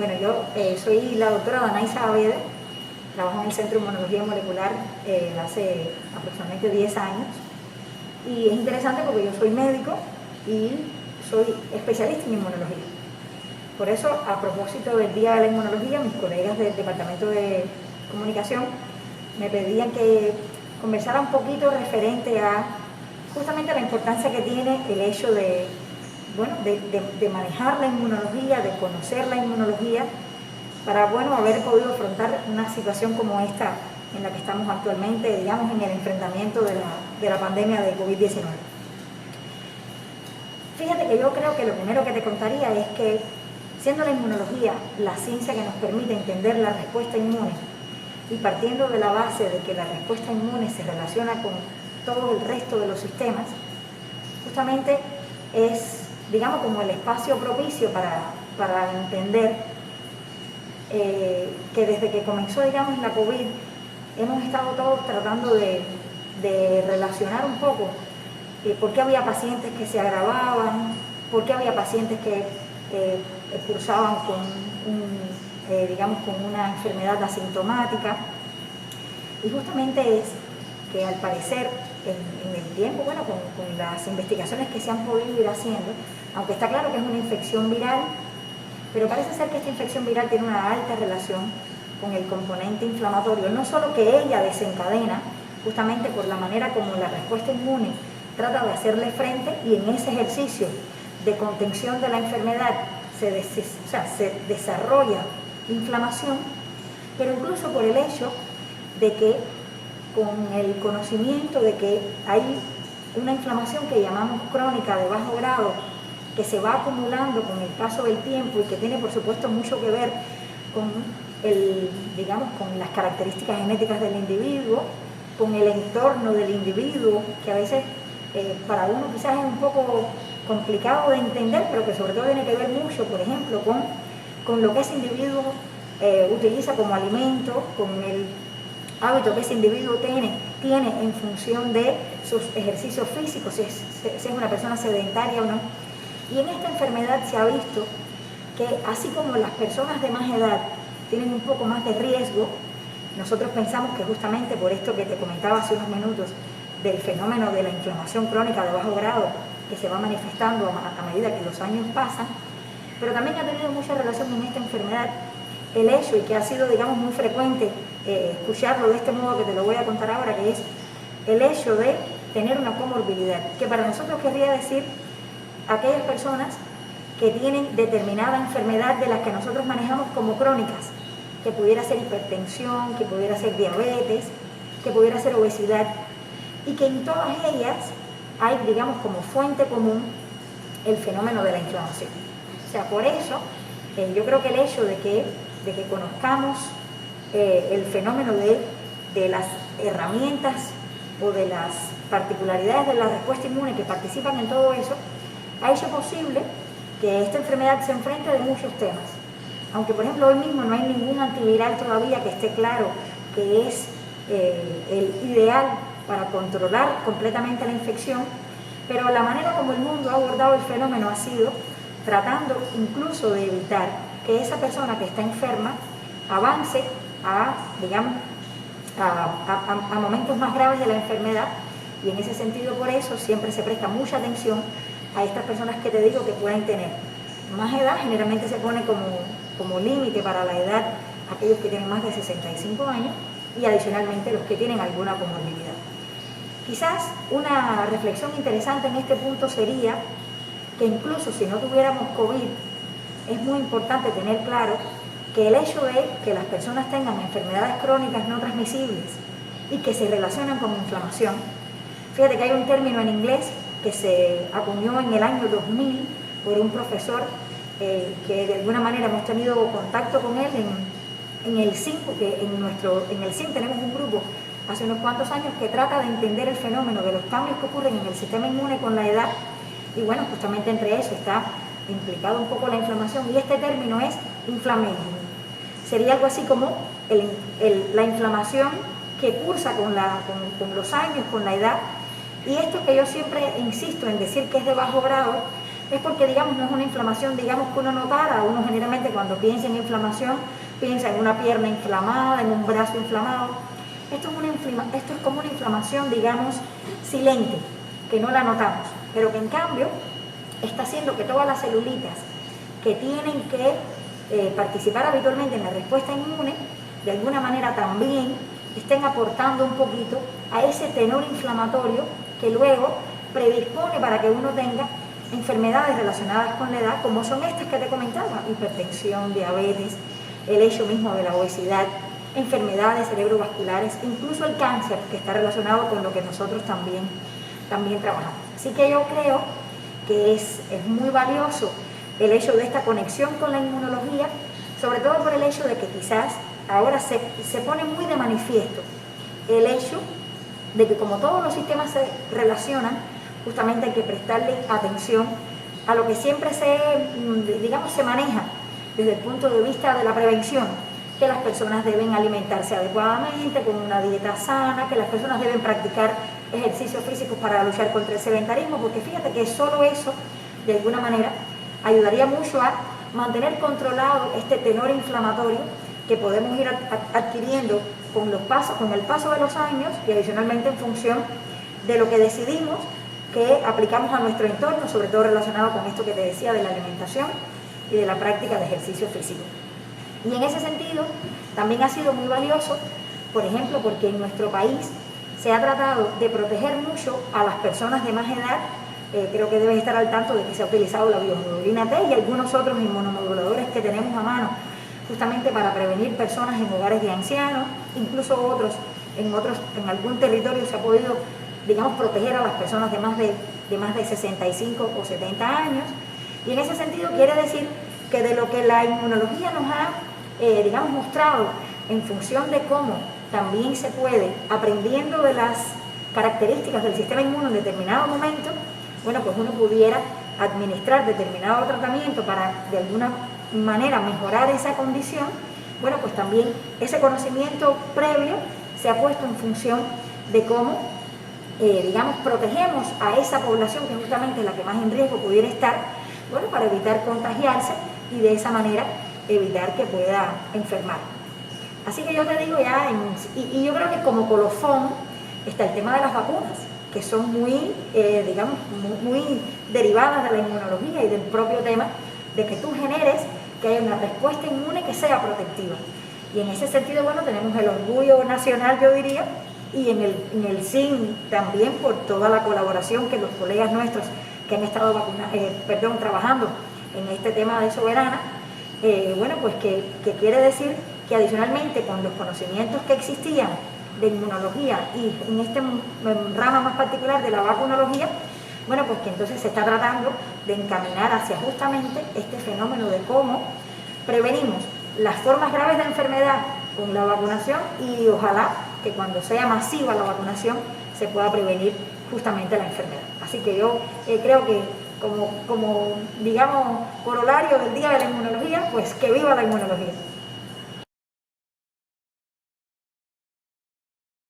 Bueno, yo soy la doctora Danay Saavedra, trabajo en el Centro de Inmunología Molecular hace aproximadamente 10 años y es interesante porque yo soy médico y soy especialista en inmunología. Por eso, a propósito del Día de la Inmunología, mis colegas del Departamento de Comunicación me pedían que conversara un poquito referente a justamente la importancia que tiene el hecho de manejar la inmunología, de conocer la inmunología, para haber podido afrontar una situación como esta en la que estamos actualmente, digamos, en el enfrentamiento de la pandemia de COVID-19. Fíjate que yo creo que lo primero que te contaría es que, siendo la inmunología la ciencia que nos permite entender la respuesta inmune, y partiendo de la base de que la respuesta inmune se relaciona con todo el resto de los sistemas, justamente es, digamos, como el espacio propicio para entender que desde que comenzó, digamos, la COVID, hemos estado todos tratando de relacionar un poco por qué había pacientes que se agravaban, por qué había pacientes que cursaban con una enfermedad asintomática. Y justamente es que al parecer en el tiempo, con las investigaciones que se han podido ir haciendo, aunque está claro que es una infección viral, pero parece ser que esta infección viral tiene una alta relación con el componente inflamatorio, no solo que ella desencadena, justamente por la manera como la respuesta inmune trata de hacerle frente, y en ese ejercicio de contención de la enfermedad se desarrolla inflamación, pero incluso por el hecho de que con el conocimiento de que hay una inflamación que llamamos crónica de bajo grado, que se va acumulando con el paso del tiempo y que tiene por supuesto mucho que ver con con las características genéticas del individuo, con el entorno del individuo, que a veces para uno quizás es un poco complicado de entender, pero que sobre todo tiene que ver mucho, por ejemplo, con lo que ese individuo utiliza como alimento, con el hábito que ese individuo tiene en función de sus ejercicios físicos, si es una persona sedentaria o no. Y en esta enfermedad se ha visto que así como las personas de más edad tienen un poco más de riesgo, nosotros pensamos que justamente por esto que te comentaba hace unos minutos, del fenómeno de la inflamación crónica de bajo grado que se va manifestando a medida que los años pasan, pero también ha tenido mucha relación en esta enfermedad el hecho, y que ha sido, digamos, muy frecuente escucharlo de este modo que te lo voy a contar ahora, que es el hecho de tener una comorbilidad, que para nosotros querría decir aquellas personas que tienen determinada enfermedad de las que nosotros manejamos como crónicas, que pudiera ser hipertensión, que pudiera ser diabetes, que pudiera ser obesidad, y que en todas ellas hay, digamos, como fuente común el fenómeno de la inflamación. O sea, por eso yo creo que el hecho de que conozcamos el fenómeno de las herramientas o de las particularidades de la respuesta inmune que participan en todo eso, ha hecho posible que esta enfermedad se enfrente de muchos temas. Aunque, por ejemplo, hoy mismo no hay ningún antiviral todavía que esté claro que es el ideal para controlar completamente la infección, pero la manera como el mundo ha abordado el fenómeno ha sido tratando incluso de evitar que esa persona que está enferma avance a momentos más graves de la enfermedad, y en ese sentido por eso siempre se presta mucha atención a estas personas que te digo que pueden tener más edad. Generalmente se pone como límite para la edad aquellos que tienen más de 65 años y adicionalmente los que tienen alguna comorbilidad. Quizás una reflexión interesante en este punto sería que incluso si no tuviéramos COVID, es muy importante tener claro que el hecho de que las personas tengan enfermedades crónicas no transmisibles y que se relacionan con inflamación. Fíjate que hay un término en inglés que se acuñó en el año 2000 por un profesor que de alguna manera hemos tenido contacto con él en el CIN, porque en el CIN tenemos un grupo hace unos cuantos años que trata de entender el fenómeno de los cambios que ocurren en el sistema inmune con la edad, y bueno, justamente entre eso está implicado un poco la inflamación, y este término es inflammation. Sería algo así como la inflamación que cursa con los años, con la edad, y esto que yo siempre insisto en decir que es de bajo grado, es porque, digamos, no es una inflamación, digamos, que uno notara. Uno generalmente cuando piensa en inflamación, piensa en una pierna inflamada, en un brazo inflamado. Esto es como una inflamación, digamos, silente, que no la notamos, pero que en cambio está haciendo que todas las celulitas que tienen que participar habitualmente en la respuesta inmune, de alguna manera también estén aportando un poquito a ese tenor inflamatorio que luego predispone para que uno tenga enfermedades relacionadas con la edad, como son estas que te comentaba: hipertensión, diabetes, el hecho mismo de la obesidad, enfermedades cerebrovasculares, incluso el cáncer, que está relacionado con lo que nosotros también trabajamos. Así que yo creo que es muy valioso el hecho de esta conexión con la inmunología, sobre todo por el hecho de que quizás ahora se pone muy de manifiesto el hecho de que, como todos los sistemas se relacionan, justamente hay que prestarle atención a lo que siempre se maneja desde el punto de vista de la prevención, que las personas deben alimentarse adecuadamente, con una dieta sana, que las personas deben practicar ejercicios físicos para luchar contra el sedentarismo, porque fíjate que solo eso, de alguna manera, ayudaría mucho a mantener controlado este tenor inflamatorio que podemos ir adquiriendo con el paso de los años, y adicionalmente en función de lo que decidimos que aplicamos a nuestro entorno, sobre todo relacionado con esto que te decía de la alimentación y de la práctica de ejercicio físico. Y en ese sentido también ha sido muy valioso, por ejemplo, porque en nuestro país se ha tratado de proteger mucho a las personas de más edad. Creo que debes estar al tanto de que se ha utilizado la biohemoglobina T y algunos otros inmunomoduladores que tenemos a mano, justamente para prevenir personas en hogares de ancianos, incluso en algún territorio se ha podido, digamos, proteger a las personas de más de 65 o 70 años. Y en ese sentido quiere decir que de lo que la inmunología nos ha, mostrado en función de cómo también se puede, aprendiendo de las características del sistema inmune en determinado momento, bueno, pues uno pudiera administrar determinado tratamiento para de alguna manera mejorar esa condición. Bueno, pues también ese conocimiento previo se ha puesto en función de cómo, protegemos a esa población que justamente es la que más en riesgo pudiera estar, bueno, para evitar contagiarse y de esa manera evitar que pueda enfermar. Así que yo te digo y yo creo que como colofón está el tema de las vacunas, que son muy derivadas de la inmunología y del propio tema de que tú generes que haya una respuesta inmune que sea protectiva. Y en ese sentido, bueno, tenemos el orgullo nacional, yo diría, y en el SIN también, por toda la colaboración que los colegas nuestros que han estado trabajando en este tema de Soberana, pues que quiere decir que adicionalmente con los conocimientos que existían de inmunología y en este rama más particular de la vacunología, bueno, pues que entonces se está tratando de encaminar hacia justamente este fenómeno de cómo prevenimos las formas graves de enfermedad con la vacunación, y ojalá que cuando sea masiva la vacunación se pueda prevenir justamente la enfermedad. Así que yo creo que como corolario del Día de la Inmunología, pues que viva la inmunología.